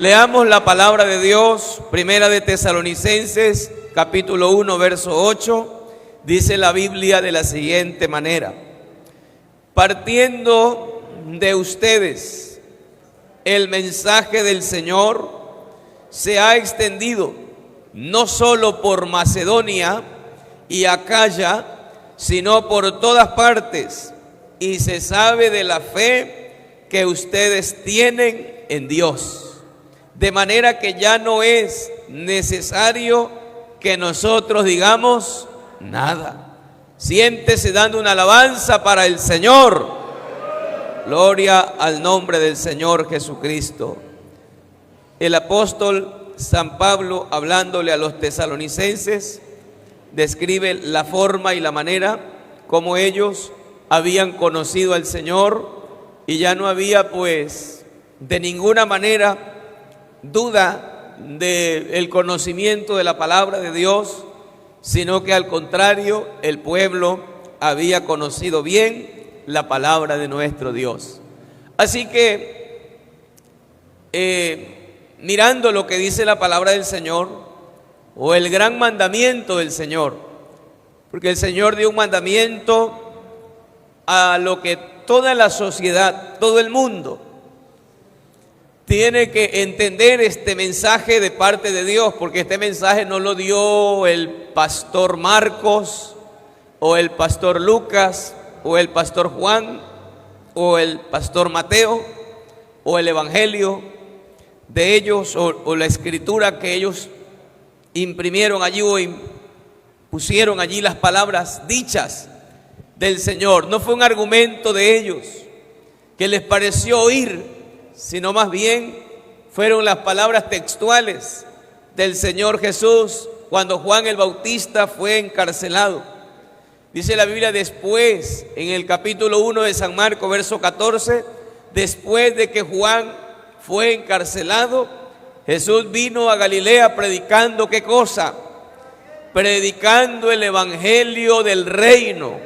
Leamos la palabra de Dios, primera de Tesalonicenses, capítulo 1, verso 8, dice la Biblia de la siguiente manera: partiendo de ustedes, el mensaje del Señor se ha extendido no solo por Macedonia y Acaya, sino por todas partes, y se sabe de la fe que ustedes tienen en Dios. De manera que ya no es necesario que nosotros digamos nada. Siéntese dando una alabanza para el Señor. Gloria al nombre del Señor Jesucristo. El apóstol San Pablo, hablándole a los tesalonicenses, describe la forma y la manera como ellos habían conocido al Señor, y ya no había pues de ninguna manera duda del conocimiento de la palabra de Dios, sino que al contrario, el pueblo había conocido bien la palabra de nuestro Dios. Así que, mirando lo que dice la palabra del Señor, o el gran mandamiento del Señor, porque el Señor dio un mandamiento a lo que toda la sociedad, todo el mundo, tiene que entender este mensaje de parte de Dios, porque este mensaje no lo dio el pastor Marcos, o el pastor Lucas, o el pastor Juan, o el pastor Mateo, o el evangelio de ellos, o la escritura que ellos imprimieron allí o pusieron allí las palabras dichas del Señor. No fue un argumento de ellos que les pareció oír, sino más bien fueron las palabras textuales del Señor Jesús cuando Juan el Bautista fue encarcelado. Dice la Biblia después, en el capítulo 1 de San Marcos, verso 14, después de que Juan fue encarcelado, Jesús vino a Galilea predicando, ¿qué cosa? Predicando el evangelio del reino.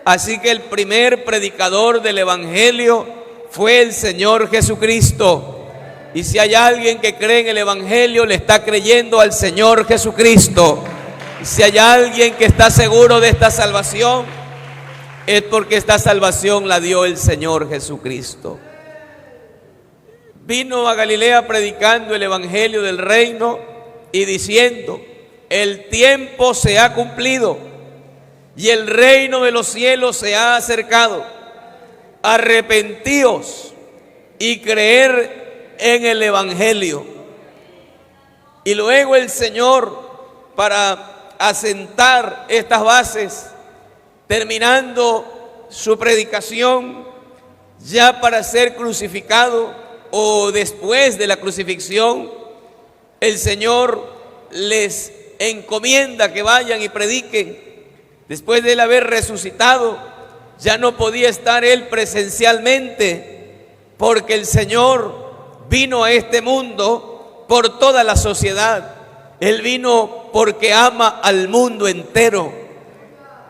Así que el primer predicador del evangelio fue el Señor Jesucristo. Y si hay alguien que cree en el evangelio, le está creyendo al Señor Jesucristo. Y si hay alguien que está seguro de esta salvación, es porque esta salvación la dio el Señor Jesucristo. Vino a Galilea predicando el evangelio del reino y diciendo: el tiempo se ha cumplido y el reino de los cielos se ha acercado. Arrepentíos y creer en el evangelio. Y luego el Señor, para asentar estas bases, terminando su predicación, ya para ser crucificado o después de la crucifixión, el Señor les encomienda que vayan y prediquen. Después de él haber resucitado, ya no podía estar él presencialmente, porque el Señor vino a este mundo por toda la sociedad. Él vino porque ama al mundo entero,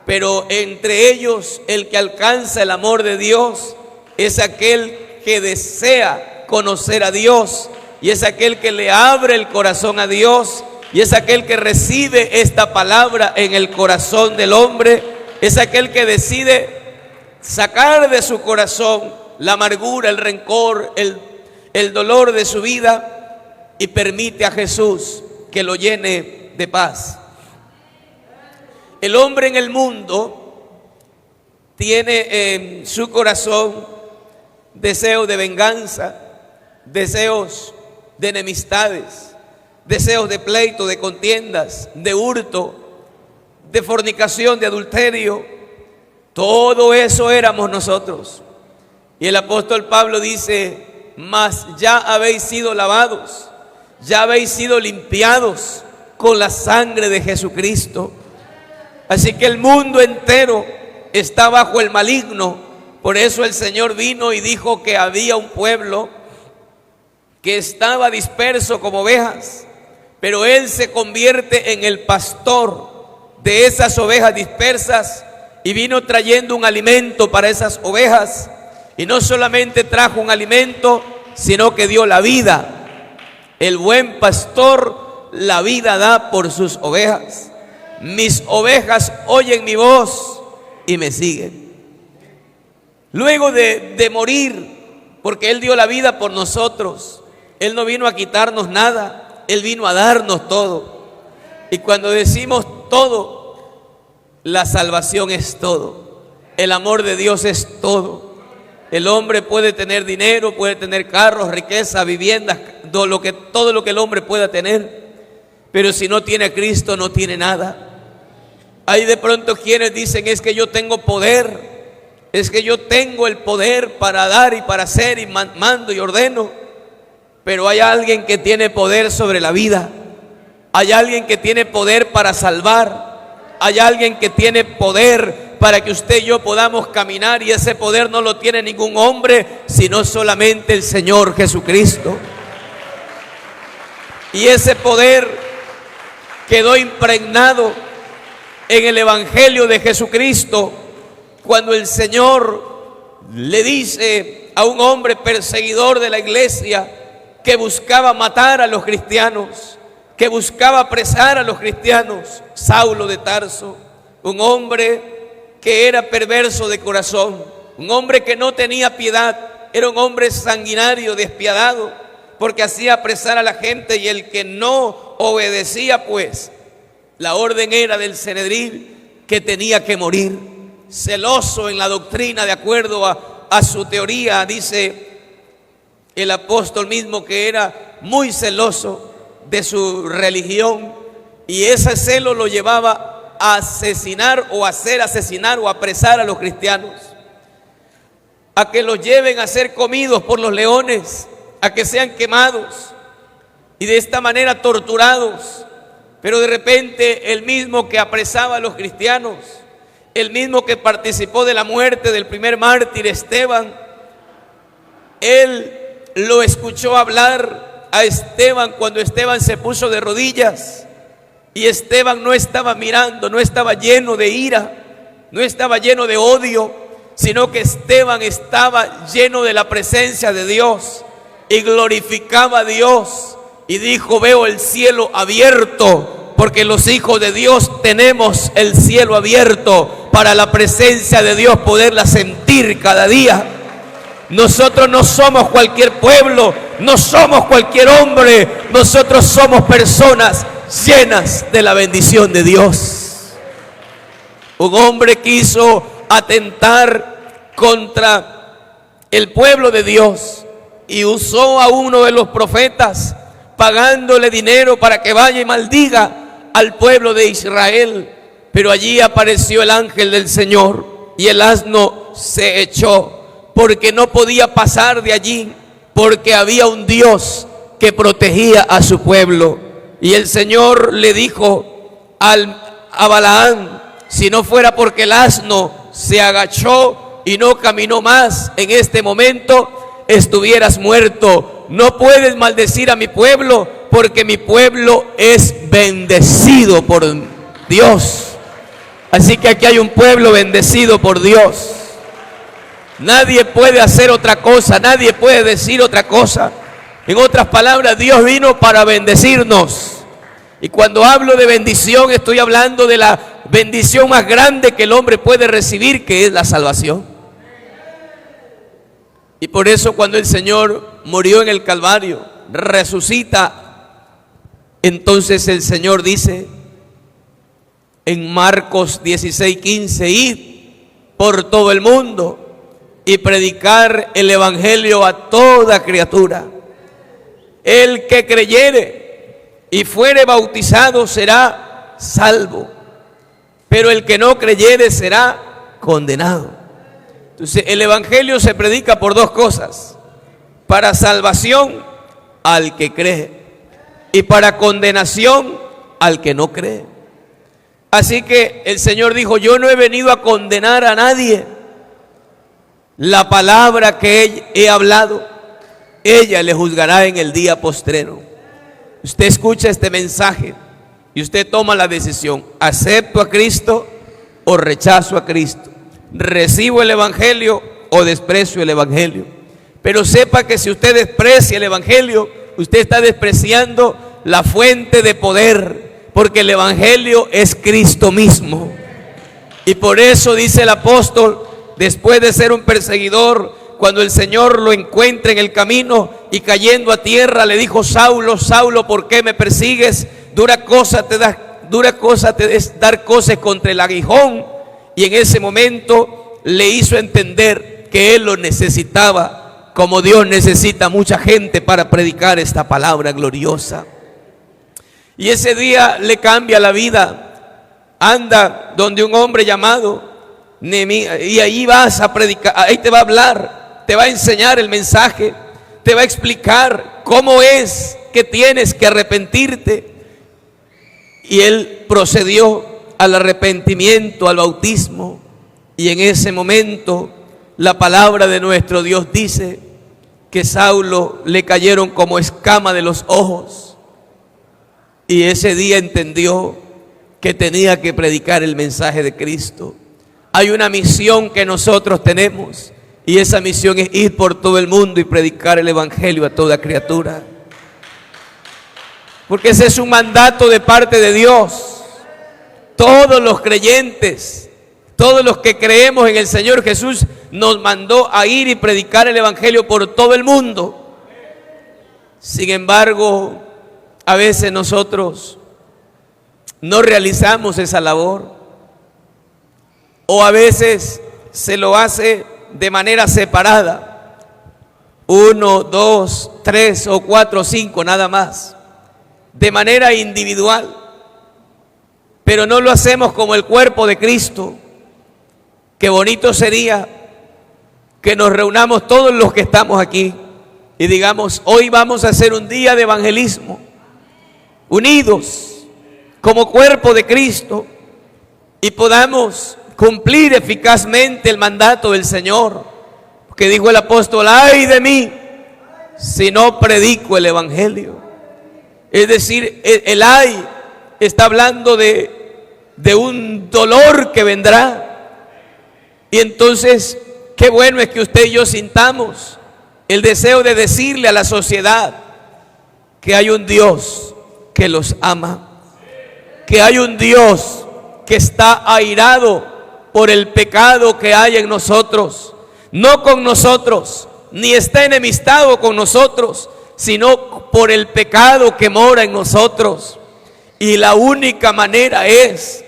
pero entre ellos el que alcanza el amor de Dios es aquel que desea conocer a Dios, y es aquel que le abre el corazón a Dios, y es aquel que recibe esta palabra en el corazón del hombre, es aquel que decide sacar de su corazón la amargura, el rencor, el dolor de su vida, y permite a Jesús que lo llene de paz. El hombre en el mundo tiene en su corazón deseos de venganza, deseos de enemistades, deseos de pleito, de contiendas, de hurto, de fornicación, de adulterio. Todo eso éramos nosotros. Y el apóstol Pablo dice: mas ya habéis sido lavados, ya habéis sido limpiados con la sangre de Jesucristo. Así que el mundo entero está bajo el maligno. Por eso el Señor vino y dijo que había un pueblo que estaba disperso como ovejas, pero Él se convierte en el pastor de esas ovejas dispersas, y vino trayendo un alimento para esas ovejas. Y no solamente trajo un alimento, sino que dio la vida. El buen pastor la vida da por sus ovejas. Mis ovejas oyen mi voz y me siguen. Luego de morir, porque Él dio la vida por nosotros, Él no vino a quitarnos nada, Él vino a darnos todo. Y cuando decimos todo, la salvación es todo, el amor de Dios es todo. El hombre puede tener dinero, puede tener carros, riqueza, viviendas, todo lo que el hombre pueda tener, pero si no tiene a Cristo no tiene nada. Hay de pronto quienes dicen: es que yo tengo poder, es que yo tengo el poder para dar y para hacer y mando y ordeno. Pero hay alguien que tiene poder sobre la vida, hay alguien que tiene poder para salvar, hay alguien que tiene poder para que usted y yo podamos caminar, y ese poder no lo tiene ningún hombre, sino solamente el Señor Jesucristo. Y ese poder quedó impregnado en el Evangelio de Jesucristo, cuando el Señor le dice a un hombre perseguidor de la iglesia, que buscaba matar a los cristianos, que buscaba apresar a los cristianos: Saulo de Tarso, un hombre que era perverso de corazón, un hombre que no tenía piedad, era un hombre sanguinario, despiadado, porque hacía apresar a la gente, y el que no obedecía, pues la orden era del Sanedrín que tenía que morir. Celoso en la doctrina, de acuerdo a su teoría, dice el apóstol mismo que era muy celoso de su religión, y ese celo lo llevaba a asesinar o hacer asesinar o apresar a los cristianos, a que los lleven a ser comidos por los leones, a que sean quemados y de esta manera torturados. Pero de repente el mismo que apresaba a los cristianos, el mismo que participó de la muerte del primer mártir, Esteban, él lo escuchó hablar a Esteban cuando Esteban se puso de rodillas. Y Esteban no estaba mirando, no estaba lleno de ira, no estaba lleno de odio, sino que Esteban estaba lleno de la presencia de Dios y glorificaba a Dios y dijo: veo el cielo abierto, porque los hijos de Dios tenemos el cielo abierto para la presencia de Dios poderla sentir cada día. Nosotros no somos cualquier pueblo, no somos cualquier hombre, nosotros somos personas llenas de la bendición de Dios. Un hombre quiso atentar contra el pueblo de Dios y usó a uno de los profetas, pagándole dinero para que vaya y maldiga al pueblo de Israel. Pero allí apareció el ángel del Señor y el asno se echó, porque no podía pasar de allí, porque había un Dios que protegía a su pueblo. Y el Señor le dijo a Balaam: si no fuera porque el asno se agachó y no caminó más, en este momento estuvieras muerto. No puedes maldecir a mi pueblo, porque mi pueblo es bendecido por Dios. Así que aquí hay un pueblo bendecido por Dios. Nadie puede hacer otra cosa, nadie puede decir otra cosa. En otras palabras, Dios vino para bendecirnos. Y cuando hablo de bendición, estoy hablando de la bendición más grande que el hombre puede recibir, que es la salvación. Y por eso cuando el Señor murió en el Calvario, resucita, entonces el Señor dice en Marcos 16:15: id por todo el mundo y predicar el evangelio a toda criatura. El que creyere y fuere bautizado será salvo, pero el que no creyere será condenado. Entonces el evangelio se predica por dos cosas: para salvación al que cree y para condenación al que no cree. Así que el Señor dijo: yo no he venido a condenar a nadie. La palabra que he hablado, ella le juzgará en el día postrero. Usted escucha este mensaje y usted toma la decisión: ¿acepto a Cristo o rechazo a Cristo? ¿Recibo el evangelio o desprecio el evangelio? Pero sepa que si usted desprecia el evangelio, usted está despreciando la fuente de poder, porque el evangelio es Cristo mismo. Y por eso dice el apóstol, después de ser un perseguidor, cuando el Señor lo encuentra en el camino y cayendo a tierra, le dijo: Saulo, Saulo, ¿por qué me persigues? Dura cosa te es dar coces contra el aguijón. Y en ese momento le hizo entender que él lo necesitaba, como Dios necesita mucha gente para predicar esta palabra gloriosa. Y ese día le cambia la vida. Anda donde un hombre llamado Nehemías, y ahí vas a predicar, ahí te va a hablar, te va a enseñar el mensaje, te va a explicar cómo es que tienes que arrepentirte. Y él procedió al arrepentimiento, al bautismo, y en ese momento la palabra de nuestro Dios dice que Saulo le cayeron como escama de los ojos, y ese día entendió que tenía que predicar el mensaje de Cristo. Hay una misión que nosotros tenemos, y esa misión es ir por todo el mundo y predicar el evangelio a toda criatura, porque ese es un mandato de parte de Dios. Todos los creyentes, todos los que creemos en el Señor Jesús, nos mandó a ir y predicar el evangelio por todo el mundo. Sin embargo, a veces nosotros no realizamos esa labor, o a veces se lo hace de manera separada, 1, 2, 3 o 4 o 5 nada más, de manera individual, pero no lo hacemos como el cuerpo de Cristo. Qué bonito sería que nos reunamos todos los que estamos aquí y digamos: hoy vamos a hacer un día de evangelismo, unidos como cuerpo de Cristo, y podamos cumplir eficazmente el mandato del Señor, que dijo el apóstol: ay de mí si no predico el evangelio. Es decir, el ay está hablando de un dolor que vendrá. Y entonces, qué bueno es que usted y yo sintamos el deseo de decirle a la sociedad que hay un Dios que los ama, que hay un Dios que está airado por el pecado que hay en nosotros, no con nosotros, ni está enemistado con nosotros, sino por el pecado que mora en nosotros. Y la única manera es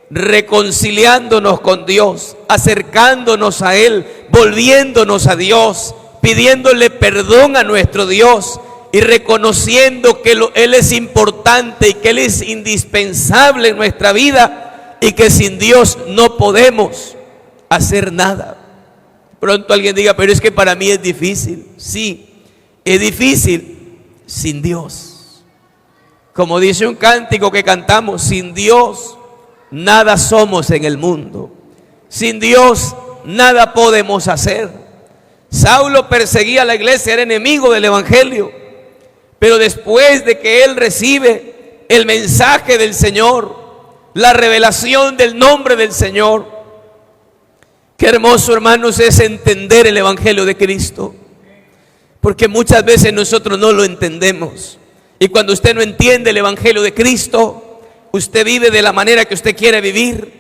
reconciliándonos con Dios, acercándonos a Él, volviéndonos a Dios, pidiéndole perdón a nuestro Dios y reconociendo que Él es importante y que Él es indispensable en nuestra vida y que sin Dios no podemos hacer nada. Pronto alguien diga: pero es que para mí es difícil. Sí, es difícil sin Dios. Como dice un cántico que cantamos: sin Dios nada somos en el mundo, sin Dios nada podemos hacer. Saulo perseguía a la iglesia, era enemigo del evangelio, pero después de que él recibe el mensaje del Señor, la revelación del nombre del Señor, qué hermoso, hermanos, es entender el evangelio de Cristo, porque muchas veces nosotros no lo entendemos. Y cuando usted no entiende el evangelio de Cristo, usted vive de la manera que usted quiere vivir.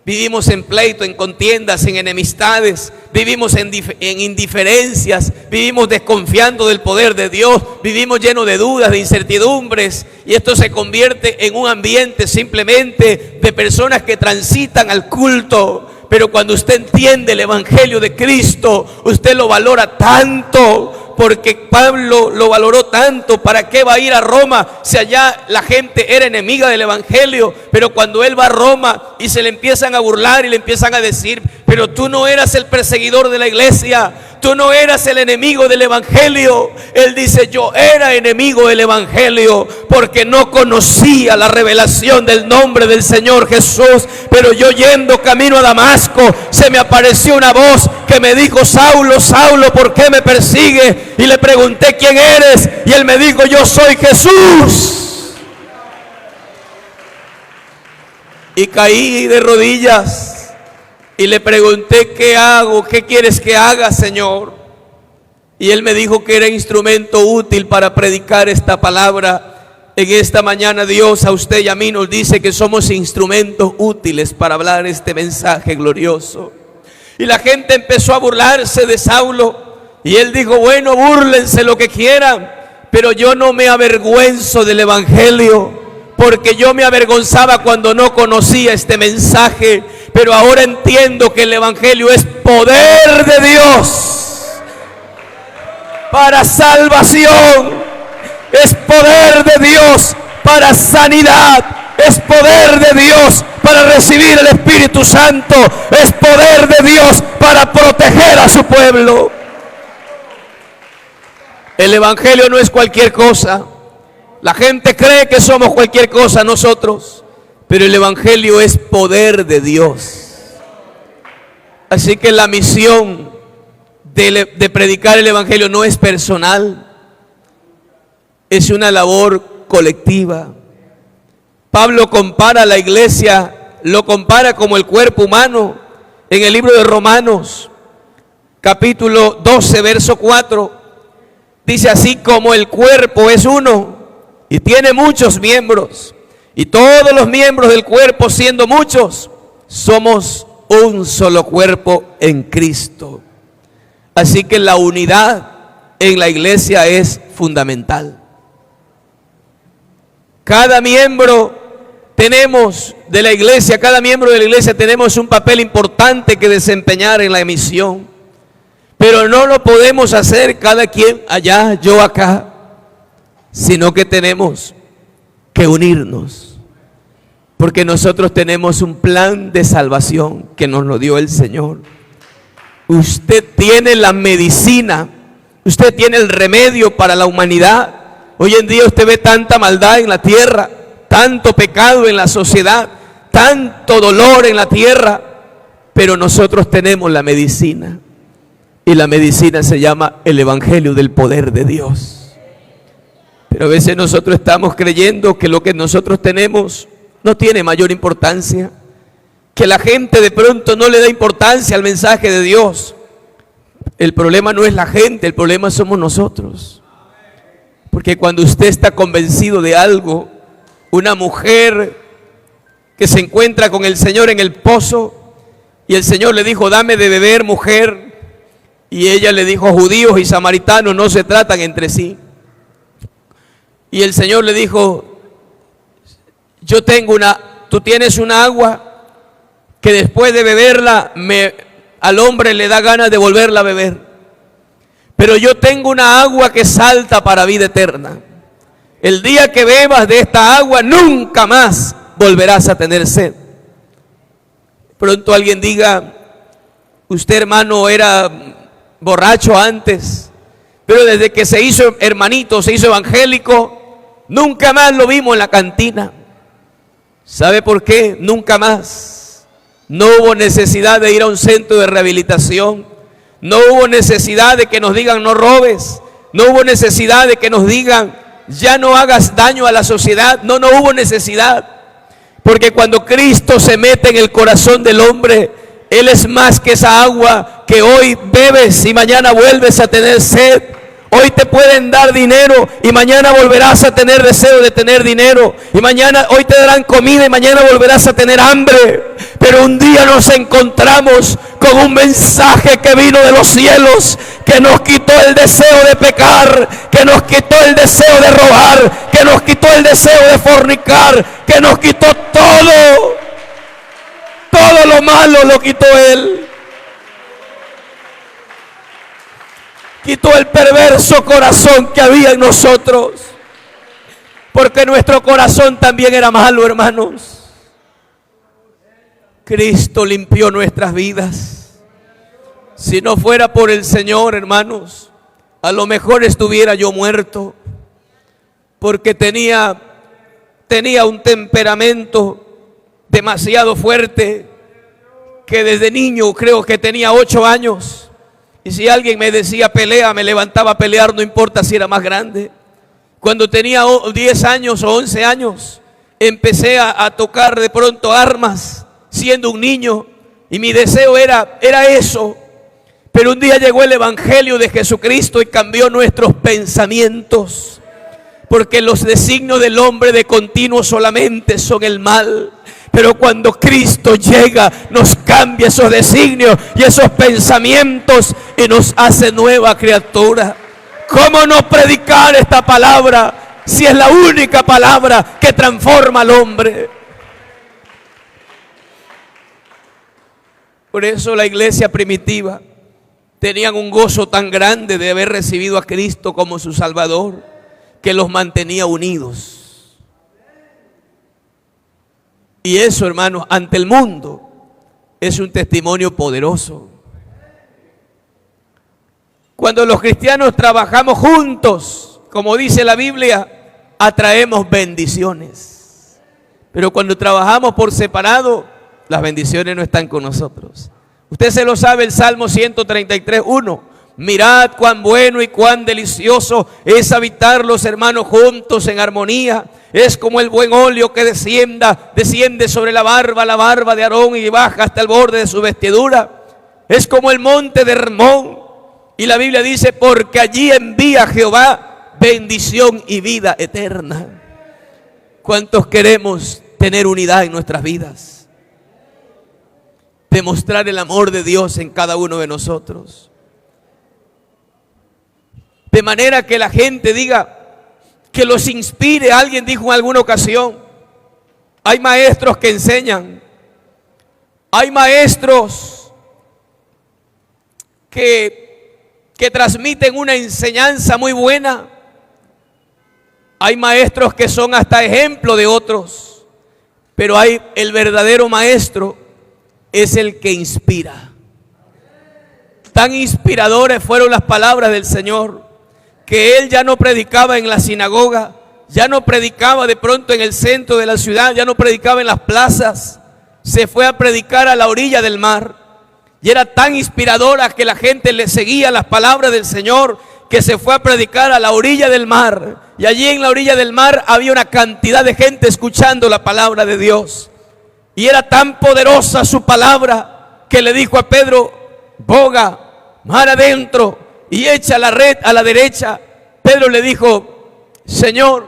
Vivimos en pleito, en contiendas, en enemistades, vivimos en indiferencias, vivimos desconfiando del poder de Dios, vivimos llenos de dudas, de incertidumbres, y esto se convierte en un ambiente simplemente de personas que transitan al culto. Pero cuando usted entiende el evangelio de Cristo, usted lo valora tanto, porque Pablo lo valoró tanto. ¿Para qué va a ir a Roma si allá la gente era enemiga del evangelio? Pero cuando él va a Roma y se le empiezan a burlar y le empiezan a decir: pero tú no eras el perseguidor de la iglesia, tú no eras el enemigo del evangelio. Él dice: yo era enemigo del evangelio porque no conocía la revelación del nombre del Señor Jesús. Pero yo, yendo camino a Damasco, se me apareció una voz que me dijo: Saulo, Saulo, ¿por qué me persigues? Y le pregunté: ¿quién eres? Y él me dijo: yo soy Jesús. Y caí de rodillas y le pregunté: ¿qué hago? ¿Qué quieres que haga, Señor? Y él me dijo que era instrumento útil para predicar esta palabra. En esta mañana Dios a usted y a mí nos dice que somos instrumentos útiles para hablar este mensaje glorioso. Y la gente empezó a burlarse de Saulo. Y él dijo, bueno, búrlense lo que quieran, pero yo no me avergüenzo del evangelio, porque yo me avergonzaba cuando no conocía este mensaje. Pero ahora entiendo que el evangelio es poder de Dios para salvación. Es poder de Dios para sanidad. Es poder de Dios para recibir el Espíritu Santo. Es poder de Dios para proteger a su pueblo. El evangelio no es cualquier cosa. La gente cree que somos cualquier cosa nosotros, pero el evangelio es poder de Dios. Así que la misión de predicar el evangelio no es personal. Es una labor colectiva. Pablo compara a la iglesia, lo compara como el cuerpo humano en el libro de Romanos, capítulo 12, verso 4. Dice, así como el cuerpo es uno y tiene muchos miembros, y todos los miembros del cuerpo, siendo muchos, somos un solo cuerpo en Cristo. Así que la unidad en la iglesia es fundamental. Cada miembro de la iglesia tenemos un papel importante que desempeñar en la misión. Pero no lo podemos hacer cada quien allá, yo acá, sino que tenemos que unirnos. Porque nosotros tenemos un plan de salvación que nos lo dio el Señor. Usted tiene la medicina, usted tiene el remedio para la humanidad. Hoy en día usted ve tanta maldad en la tierra, tanto pecado en la sociedad, tanto dolor en la tierra, pero nosotros tenemos la medicina. Y la medicina se llama el evangelio del poder de Dios. Pero a veces nosotros estamos creyendo que lo que nosotros tenemos no tiene mayor importancia, que la gente de pronto no le da importancia al mensaje de Dios. El problema no es la gente, el problema somos nosotros. Porque cuando usted está convencido de algo, una mujer que se encuentra con el Señor en el pozo, y el Señor le dijo, dame de beber, mujer, y ella le dijo, judíos y samaritanos no se tratan entre sí. Y el Señor le dijo, tú tienes una agua que después de beberla, al hombre le da ganas de volverla a beber. Pero yo tengo una agua que salta para vida eterna. El día que bebas de esta agua, nunca más volverás a tener sed. Pronto alguien diga, usted, hermano, era borracho antes, pero desde que se hizo hermanito, se hizo evangélico, nunca más lo vimos en la cantina. ¿Sabe por qué? Nunca más. No hubo necesidad de ir a un centro de rehabilitación. No hubo necesidad de que nos digan no robes. No hubo necesidad de que nos digan ya no hagas daño a la sociedad. No hubo necesidad. Porque cuando Cristo se mete en el corazón del hombre, Él es más que esa agua que hoy bebes y mañana vuelves a tener sed. Hoy te pueden dar dinero y mañana volverás a tener deseo de tener dinero. Y hoy te darán comida y mañana volverás a tener hambre. Pero un día nos encontramos con un mensaje que vino de los cielos, que nos quitó el deseo de pecar, que nos quitó el deseo de robar, que nos quitó el deseo de fornicar, que nos quitó todo. Todo lo malo lo quitó Él. Quitó el perverso corazón que había en nosotros. Porque nuestro corazón también era malo, hermanos. Cristo limpió nuestras vidas. Si no fuera por el Señor, hermanos, a lo mejor estuviera yo muerto. Porque tenía un temperamento demasiado fuerte, que desde niño, creo que tenía 8 años, y si alguien me decía pelea, me levantaba a pelear, no importa si era más grande. Cuando tenía 10 años o 11 años, empecé a tocar de pronto armas, siendo un niño, y mi deseo era eso. Pero un día llegó el Evangelio de Jesucristo y cambió nuestros pensamientos. Porque los designios del hombre de continuo solamente son el mal. Pero cuando Cristo llega, nos cambia esos designios y esos pensamientos y nos hace nueva criatura. ¿Cómo no predicar esta palabra si es la única palabra que transforma al hombre? Por eso la iglesia primitiva tenían un gozo tan grande de haber recibido a Cristo como su Salvador, que los mantenía unidos. Y eso, hermanos, ante el mundo es un testimonio poderoso. Cuando los cristianos trabajamos juntos, como dice la Biblia, atraemos bendiciones. Pero cuando trabajamos por separado, las bendiciones no están con nosotros. Usted se lo sabe, el Salmo 133:1. Mirad cuán bueno y cuán delicioso es habitar los hermanos juntos en armonía. Es como el buen óleo que desciende sobre la barba de Aarón y baja hasta el borde de su vestidura. Es como el monte de Hermón. Y la Biblia dice, porque allí envía Jehová bendición y vida eterna. ¿Cuántos queremos tener unidad en nuestras vidas? Demostrar el amor de Dios en cada uno de nosotros. De manera que la gente diga, que los inspire. Alguien dijo en alguna ocasión, hay maestros que enseñan, hay maestros que transmiten una enseñanza muy buena, hay maestros que son hasta ejemplo de otros, pero el verdadero maestro es el que inspira. Tan inspiradores fueron las palabras del Señor, que Él ya no predicaba en la sinagoga, ya no predicaba de pronto en el centro de la ciudad, ya no predicaba en las plazas, se fue a predicar a la orilla del mar. Y era tan inspiradora que la gente le seguía las palabras del Señor, que se fue a predicar a la orilla del mar. Y allí en la orilla del mar había una cantidad de gente escuchando la palabra de Dios. Y era tan poderosa su palabra que le dijo a Pedro, boga mar adentro y echa la red a la derecha. Pedro le dijo, Señor,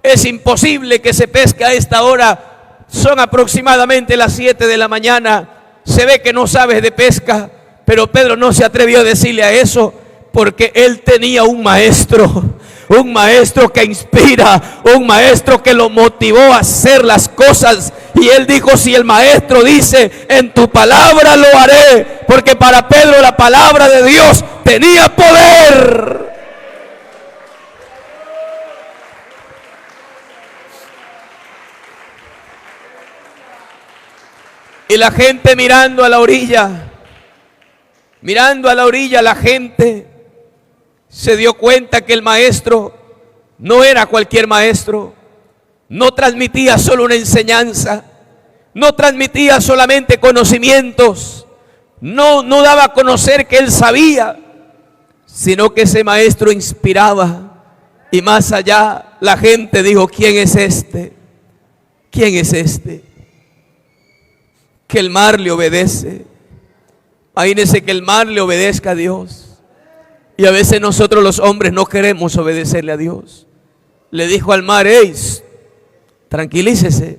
es imposible que se pesque a esta hora. Son aproximadamente las 7 de la mañana. Se ve que no sabes de pesca. Pero Pedro no se atrevió a decirle a eso, porque él tenía un maestro que inspira, un maestro que lo motivó a hacer las cosas. Y él dijo, si el maestro dice, en tu palabra lo haré, porque para Pedro la palabra de Dios tenía poder. Y la gente mirando a la orilla, la gente se dio cuenta que el maestro no era cualquier maestro. No transmitía solo una enseñanza, no transmitía solamente conocimientos, no daba a conocer que él sabía, sino que ese maestro inspiraba. Y más allá, la gente dijo, ¿quién es este? ¿Quién es este? Que el mar le obedece. Imagínense que el mar le obedezca a Dios. Y a veces nosotros los hombres no queremos obedecerle a Dios. Le dijo al mar, hey, tranquilícese,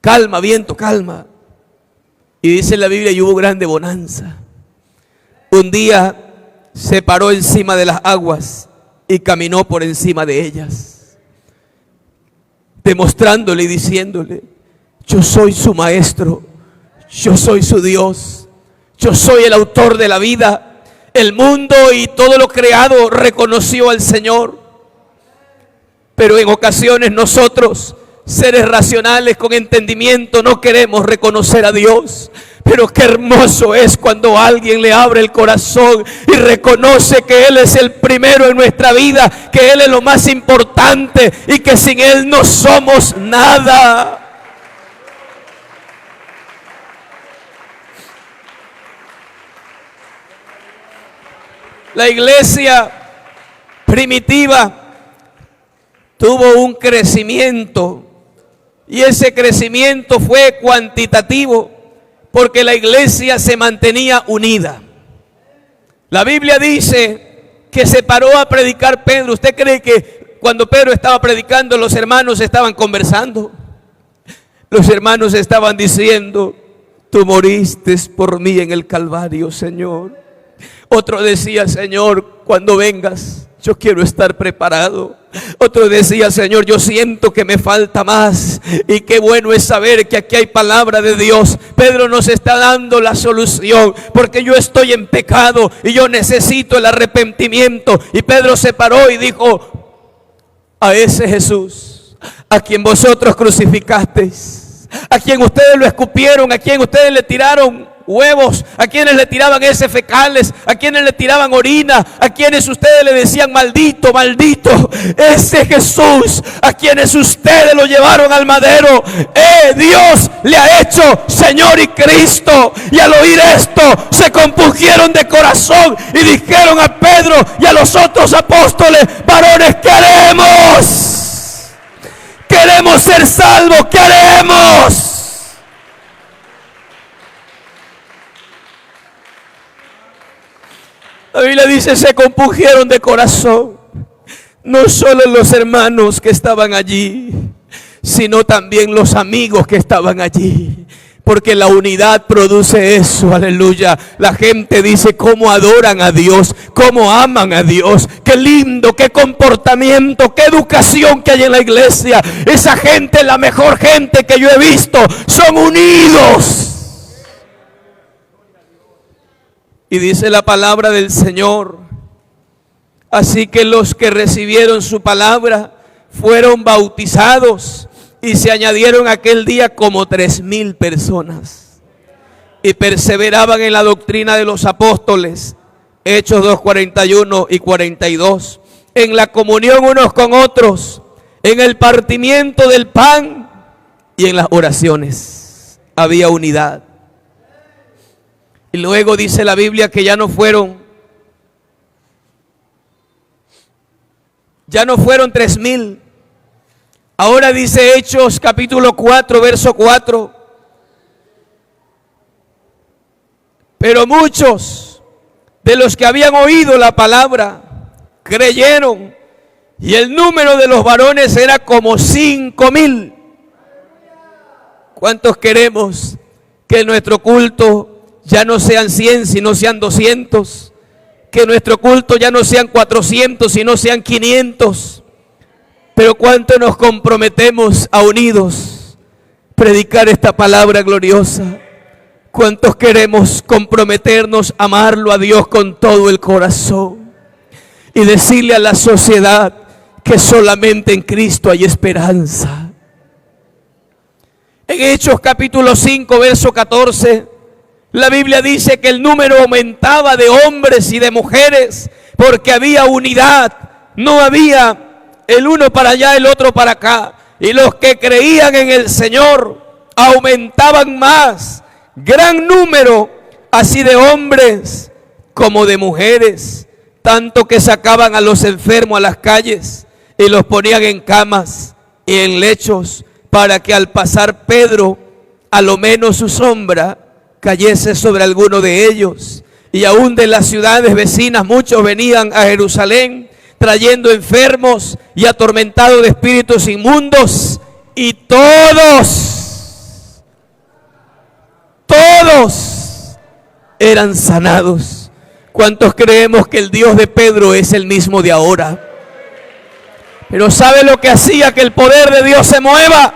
calma viento, calma. Y dice en la Biblia, y hubo grande bonanza. Un día se paró encima de las aguas y caminó por encima de ellas, demostrándole y diciéndole, yo soy su maestro, yo soy su Dios, yo soy el autor de la vida. El mundo y todo lo creado reconoció al Señor. Pero en ocasiones nosotros, seres racionales con entendimiento, no queremos reconocer a Dios. Pero qué hermoso es cuando alguien le abre el corazón y reconoce que Él es el primero en nuestra vida, que Él es lo más importante y que sin Él no somos nada. La iglesia primitiva tuvo un crecimiento, y ese crecimiento fue cuantitativo porque la iglesia se mantenía unida. La Biblia dice que se paró a predicar Pedro. ¿Usted cree que cuando Pedro estaba predicando los hermanos estaban conversando? Los hermanos estaban diciendo: tú moriste por mí en el Calvario, Señor. Otro decía: Señor, cuando vengas, yo quiero estar preparado. Otro decía: Señor, yo siento que me falta más. Y qué bueno es saber que aquí hay palabra de Dios. Pedro nos está dando la solución, porque yo estoy en pecado y yo necesito el arrepentimiento. Y Pedro se paró y dijo: a ese Jesús, a quien vosotros crucificasteis, a quien ustedes lo escupieron, a quien ustedes le tiraron huevos, a quienes le tiraban heces fecales, a quienes le tiraban orina, a quienes ustedes le decían maldito, maldito, ese Jesús a quienes ustedes lo llevaron al madero, Dios le ha hecho Señor y Cristo. Y al oír esto se compungieron de corazón y dijeron a Pedro y a los otros apóstoles: varones, queremos ser salvos, queremos. La Biblia dice: se compungieron de corazón. No solo los hermanos que estaban allí, sino también los amigos que estaban allí. Porque la unidad produce eso, aleluya. La gente dice: cómo adoran a Dios, cómo aman a Dios. Qué lindo, qué comportamiento, qué educación que hay en la iglesia. Esa gente es la mejor gente que yo he visto. Son unidos. Y dice la palabra del Señor: así que los que recibieron su palabra fueron bautizados, y se añadieron aquel día como 3,000 personas. Y perseveraban en la doctrina de los apóstoles, Hechos 2:41 y 42, en la comunión unos con otros, en el partimiento del pan y en las oraciones. Había unidad. Y luego dice la Biblia que ya no fueron 3,000. Ahora dice Hechos capítulo 4, verso 4. Pero muchos de los que habían oído la palabra creyeron, y el número de los varones era como 5,000. ¿Cuántos queremos que nuestro culto ya no sean 100, sino sean 200? Que nuestro culto ya no sean 400, sino sean 500. Pero ¿cuánto nos comprometemos a unidos predicar esta palabra gloriosa? ¿Cuántos queremos comprometernos a amarlo a Dios con todo el corazón y decirle a la sociedad que solamente en Cristo hay esperanza? En Hechos capítulo 5, verso 14, la Biblia dice que el número aumentaba de hombres y de mujeres porque había unidad. No había el uno para allá, el otro para acá. Y los que creían en el Señor aumentaban más. Gran número, así de hombres como de mujeres. Tanto que sacaban a los enfermos a las calles y los ponían en camas y en lechos, para que al pasar Pedro, a lo menos su sombra cayese sobre alguno de ellos. Y aún de las ciudades vecinas muchos venían a Jerusalén, trayendo enfermos y atormentados de espíritus inmundos, y todos eran sanados. ¿Cuántos creemos que el Dios de Pedro es el mismo de ahora? Pero ¿sabe lo que hacía que el poder de Dios se mueva?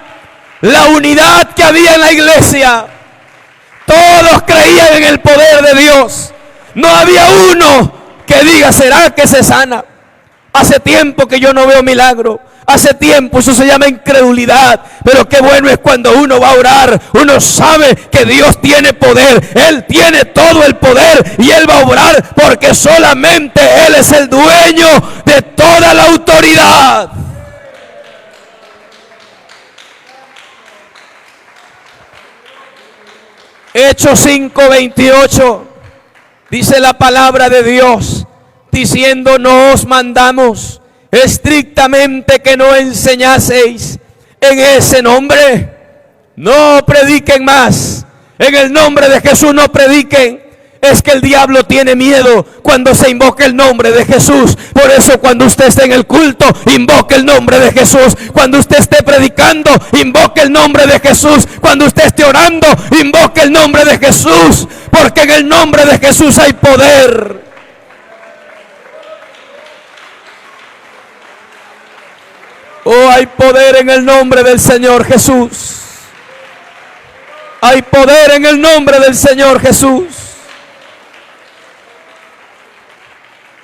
La unidad que había en la iglesia. Todos creían en el poder de Dios. No había uno que diga: ¿será que se sana? Hace tiempo que yo no veo milagro. Hace tiempo, eso se llama incredulidad. Pero qué bueno es cuando uno va a orar, uno sabe que Dios tiene poder. Él tiene todo el poder y Él va a obrar, porque solamente Él es el dueño de toda la autoridad. Hechos 5:28 dice la palabra de Dios, diciendo: no os mandamos estrictamente que no enseñaseis en ese nombre. No prediquen más. En el nombre de Jesús no prediquen. Es que el diablo tiene miedo cuando se invoca el nombre de Jesús. Por eso cuando usted esté en el culto, invoque el nombre de Jesús. Cuando usted esté predicando, invoque el nombre de Jesús. Cuando usted esté orando, invoque el nombre de Jesús. Porque en el nombre de Jesús hay poder. Oh, hay poder en el nombre del Señor Jesús. Hay poder en el nombre del Señor Jesús.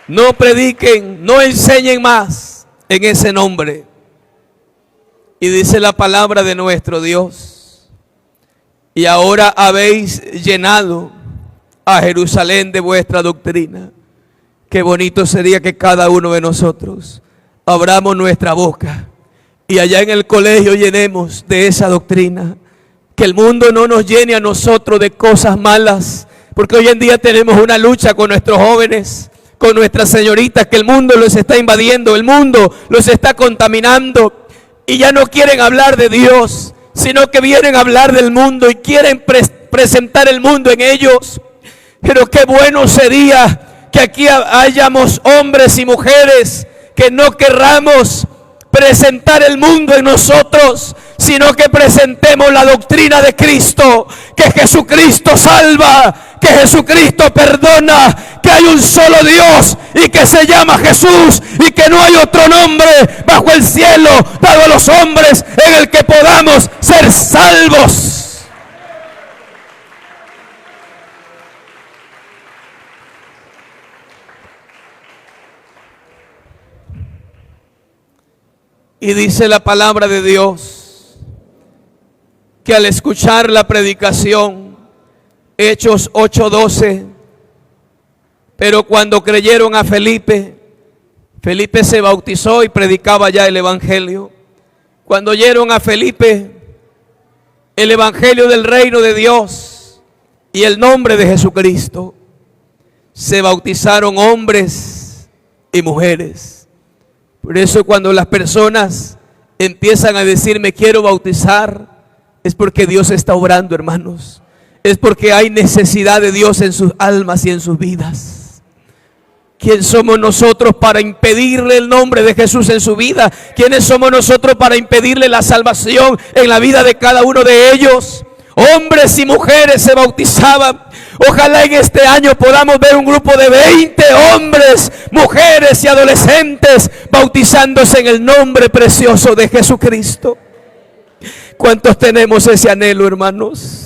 No prediquen, no enseñen más en ese nombre. Y dice la palabra de nuestro Dios: y ahora habéis llenado a Jerusalén de vuestra doctrina. Qué bonito sería que cada uno de nosotros abramos nuestra boca y allá en el colegio llenemos de esa doctrina. Que el mundo no nos llene a nosotros de cosas malas, porque hoy en día tenemos una lucha con nuestros jóvenes, con nuestras señoritas, que el mundo los está invadiendo, el mundo los está contaminando y ya no quieren hablar de Dios, sino que vienen a hablar del mundo y quieren presentar el mundo en ellos. Pero qué bueno sería que aquí hayamos hombres y mujeres que no querramos presentar el mundo en nosotros, sino que presentemos la doctrina de Cristo, que Jesucristo salva, que Jesucristo perdona, que hay un solo Dios y que se llama Jesús y que no hay otro nombre bajo el cielo dado a los hombres en el que podamos ser salvos. Y dice la palabra de Dios que al escuchar la predicación, Hechos 8:12, pero cuando creyeron a Felipe, Felipe se bautizó y predicaba ya el evangelio. Cuando oyeron a Felipe el evangelio del reino de Dios y el nombre de Jesucristo, se bautizaron hombres y mujeres. Por eso cuando las personas empiezan a decir me quiero bautizar, es porque Dios está obrando, hermanos. Es porque hay necesidad de Dios en sus almas y en sus vidas. ¿Quién somos nosotros para impedirle el nombre de Jesús en su vida? ¿Quiénes somos nosotros para impedirle la salvación en la vida de cada uno de ellos? Hombres y mujeres se bautizaban. Ojalá en este año podamos ver un grupo de 20 hombres, mujeres y adolescentes bautizándose en el nombre precioso de Jesucristo. ¿Cuántos tenemos ese anhelo, hermanos?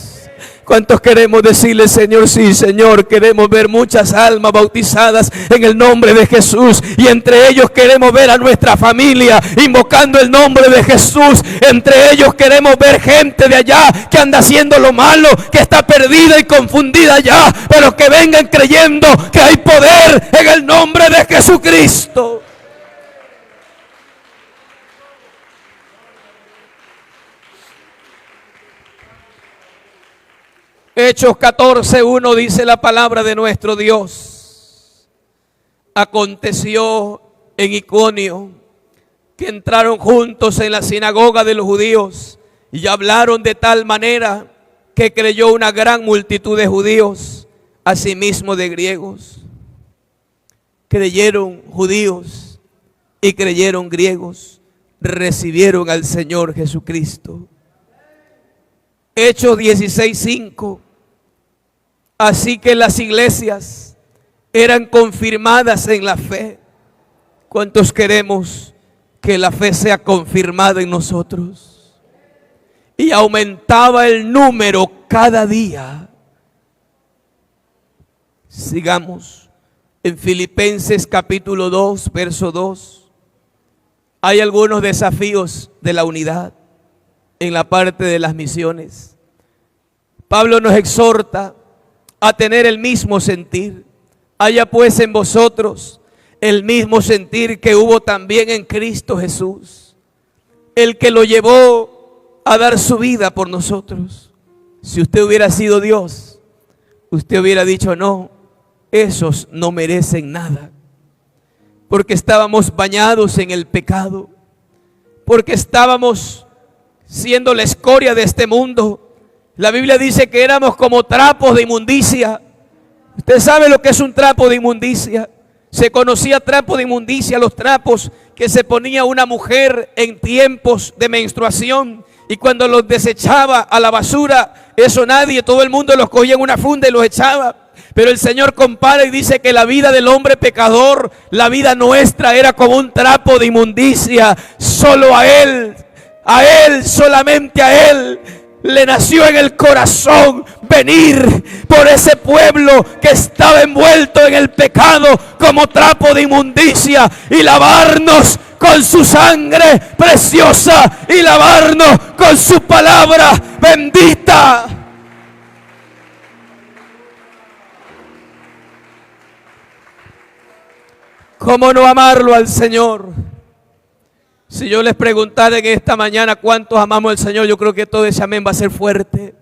¿Cuántos queremos decirle, Señor, sí, Señor, queremos ver muchas almas bautizadas en el nombre de Jesús? Y entre ellos queremos ver a nuestra familia invocando el nombre de Jesús. Entre ellos queremos ver gente de allá que anda haciendo lo malo, que está perdida y confundida allá, pero que vengan creyendo que hay poder en el nombre de Jesucristo. Hechos 14:1 dice la palabra de nuestro Dios. Aconteció en Iconio que entraron juntos en la sinagoga de los judíos y hablaron de tal manera que creyó una gran multitud de judíos, asimismo de griegos. Creyeron judíos y creyeron griegos, recibieron al Señor Jesucristo. Hechos 16:5. Así que las iglesias eran confirmadas en la fe. ¿Cuántos queremos que la fe sea confirmada en nosotros? Y aumentaba el número cada día. Sigamos en Filipenses capítulo 2, verso 2. Hay algunos desafíos de la unidad en la parte de las misiones. Pablo nos exhorta a tener el mismo sentir. Haya pues en vosotros el mismo sentir que hubo también en Cristo Jesús, el que lo llevó a dar su vida por nosotros. Si usted hubiera sido Dios, usted hubiera dicho no, esos no merecen nada, porque estábamos bañados en el pecado, porque estábamos siendo la escoria de este mundo. La Biblia dice que éramos como trapos de inmundicia, Usted sabe lo que es un trapo de inmundicia. Se conocía trapo de inmundicia, los trapos que se ponía una mujer en tiempos de menstruación, y cuando los desechaba a la basura, eso nadie, todo el mundo los cogía en una funda y los echaba. Pero el Señor compara y dice que la vida del hombre pecador, la vida nuestra, era como un trapo de inmundicia. Solo a Él, solamente a Él le nació en el corazón venir por ese pueblo que estaba envuelto en el pecado como trapo de inmundicia, y lavarnos con su sangre preciosa, y lavarnos con su palabra bendita. ¿Cómo no amarlo al Señor? Si yo les preguntara en esta mañana cuántos amamos al Señor, yo creo que todo ese amén va a ser fuerte.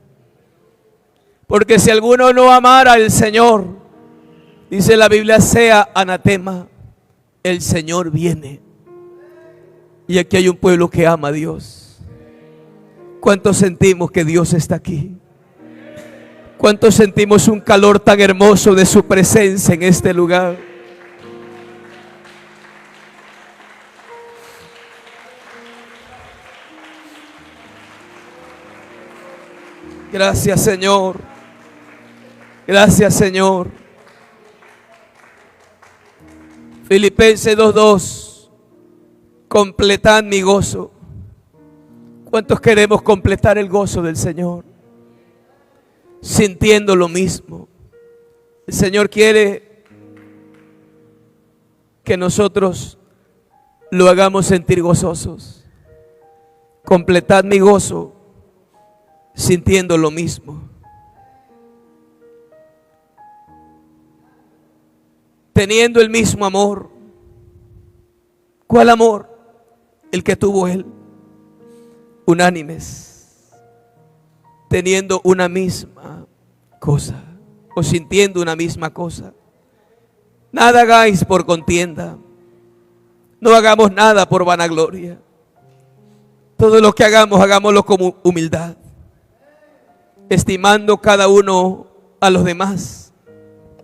Porque si alguno no amara al Señor, dice la Biblia, sea anatema. El Señor viene. Y aquí hay un pueblo que ama a Dios. ¿Cuántos sentimos que Dios está aquí? ¿Cuántos sentimos un calor tan hermoso de su presencia en este lugar? Gracias, Señor. Gracias, Señor. Filipenses 2:2. Completad mi gozo. ¿Cuántos queremos completar el gozo del Señor? Sintiendo lo mismo. El Señor quiere que nosotros lo hagamos sentir gozosos. Completad mi gozo sintiendo lo mismo. Teniendo el mismo amor. ¿Cuál amor? El que tuvo Él. Unánimes. Teniendo una misma cosa. O sintiendo una misma cosa. Nada hagáis por contienda. No hagamos nada por vanagloria. Todo lo que hagamos, hagámoslo con humildad, estimando cada uno a los demás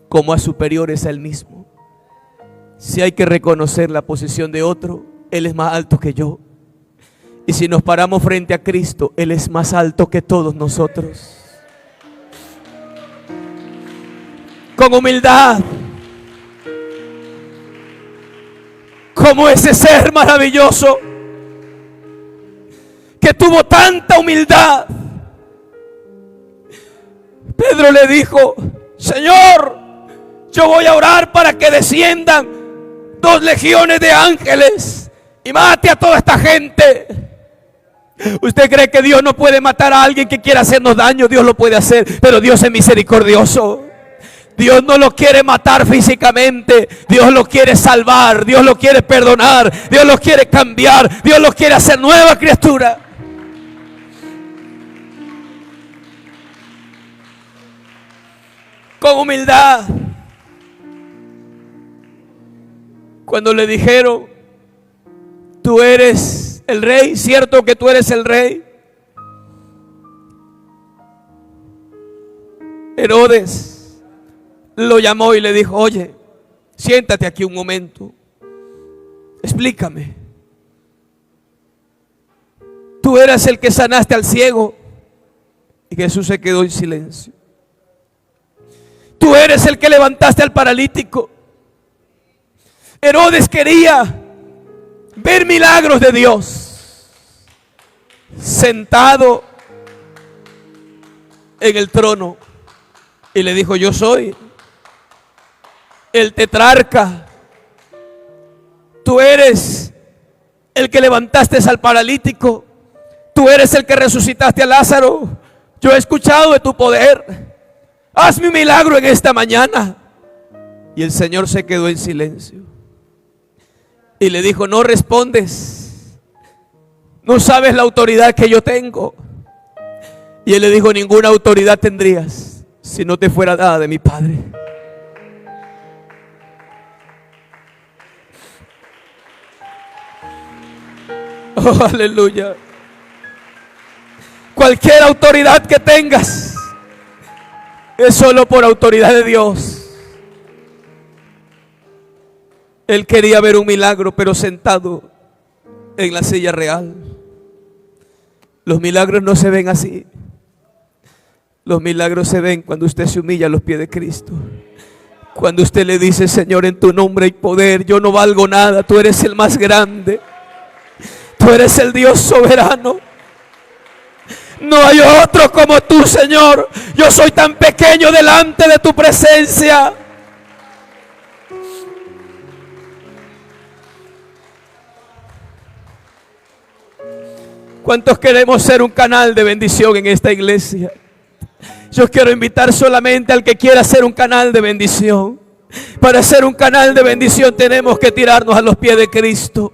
como a superiores a él mismo. Si hay que reconocer la posición de otro, Él es más alto que yo. Y si nos paramos frente a Cristo, Él es más alto que todos nosotros. Con humildad, como ese ser maravilloso que tuvo tanta humildad. Pedro le dijo: Señor, yo voy a orar para que desciendan 2 legiones de ángeles y mate a toda esta gente. ¿Usted cree que Dios no puede matar a alguien que quiera hacernos daño? Dios lo puede hacer, pero Dios es misericordioso. Dios no lo quiere matar físicamente. Dios lo quiere salvar. Dios lo quiere perdonar. Dios lo quiere cambiar. Dios lo quiere hacer nueva criatura. Con humildad. Cuando le dijeron: tú eres el rey, ¿cierto que tú eres el rey? Herodes lo llamó y le dijo: oye, siéntate aquí un momento, explícame. Tú eras el que sanaste al ciego. Y Jesús se quedó en silencio. Tú eres el que levantaste al paralítico. Herodes quería ver milagros de Dios sentado en el trono. Y le dijo: yo soy el tetrarca. Tú eres el que levantaste al paralítico. Tú eres el que resucitaste a Lázaro. Yo he escuchado de tu poder. Hazme un milagro en esta mañana. Y el Señor se quedó en silencio y le dijo: no respondes, no sabes la autoridad que yo tengo. Y él le dijo: ninguna autoridad tendrías si no te fuera dada de mi Padre. Oh, aleluya. Cualquier autoridad que tengas es solo por autoridad de Dios. Él quería ver un milagro, pero sentado en la silla real. Los milagros no se ven así. Los milagros se ven cuando usted se humilla a los pies de Cristo. Cuando usted le dice: Señor, en tu nombre hay poder, yo no valgo nada, tú eres el más grande, tú eres el Dios soberano. No hay otro como tú, Señor. Yo soy tan pequeño delante de tu presencia. ¿Cuántos queremos ser un canal de bendición en esta iglesia? Yo quiero invitar solamente al que quiera ser un canal de bendición. Para ser un canal de bendición tenemos que tirarnos a los pies de Cristo.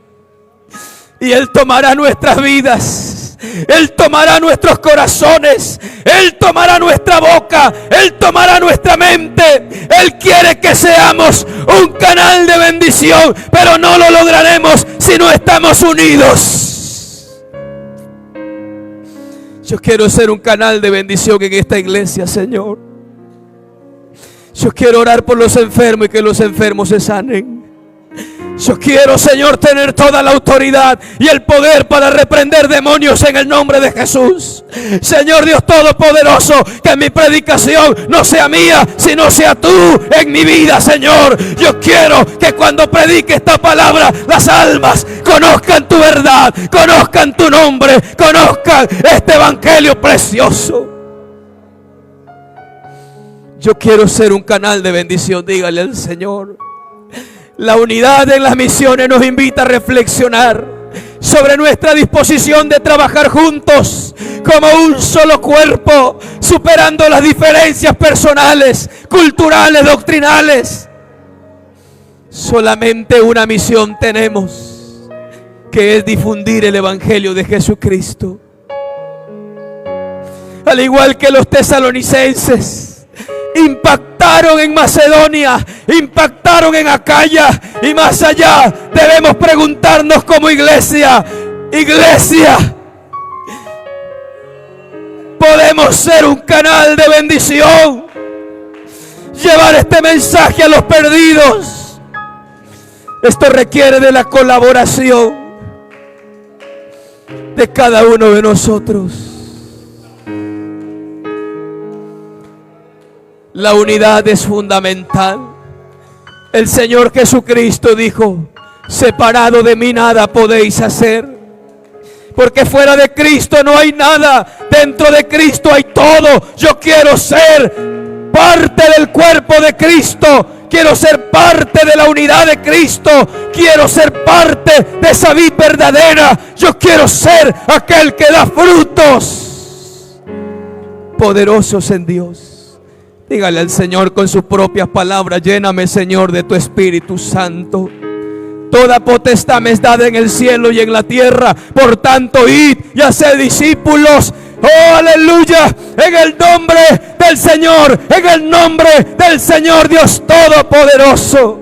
Y Él tomará nuestras vidas, Él tomará nuestros corazones, Él tomará nuestra boca, Él tomará nuestra mente. Él quiere que seamos un canal de bendición, pero no lo lograremos si no estamos unidos. Yo quiero ser un canal de bendición en esta iglesia, Señor. Yo quiero orar por los enfermos y que los enfermos se sanen. Yo quiero, Señor, tener toda la autoridad y el poder para reprender demonios en el nombre de Jesús. Señor Dios Todopoderoso, que mi predicación no sea mía, sino sea tú en mi vida, Señor. Yo quiero que cuando predique esta palabra, las almas conozcan tu verdad, conozcan tu nombre, conozcan este evangelio precioso. Yo quiero ser un canal de bendición, dígale al Señor. La unidad en las misiones nos invita a reflexionar sobre nuestra disposición de trabajar juntos como un solo cuerpo, superando las diferencias personales, culturales, doctrinales. Solamente una misión tenemos, que es difundir el evangelio de Jesucristo. Al igual que los tesalonicenses impactaron en Macedonia, impactaron en Acaya y más allá, debemos preguntarnos como iglesia: ¿podemos ser un canal de bendición? Llevar este mensaje a los perdidos. Esto requiere de la colaboración de cada uno de nosotros. La unidad es fundamental. El Señor Jesucristo dijo: separado de mí nada podéis hacer. Porque fuera de Cristo no hay nada, dentro de Cristo hay todo. Yo quiero ser parte del cuerpo de Cristo. Quiero ser parte de la unidad de Cristo. Quiero ser parte de esa vid verdadera. Yo quiero ser aquel que da frutos poderosos en Dios. Dígale al Señor con sus propias palabras: lléname, Señor, de tu Espíritu Santo. Toda potestad me es dada en el cielo y en la tierra. Por tanto, id y haced discípulos. ¡Oh, aleluya! En el nombre del Señor, en el nombre del Señor Dios Todopoderoso.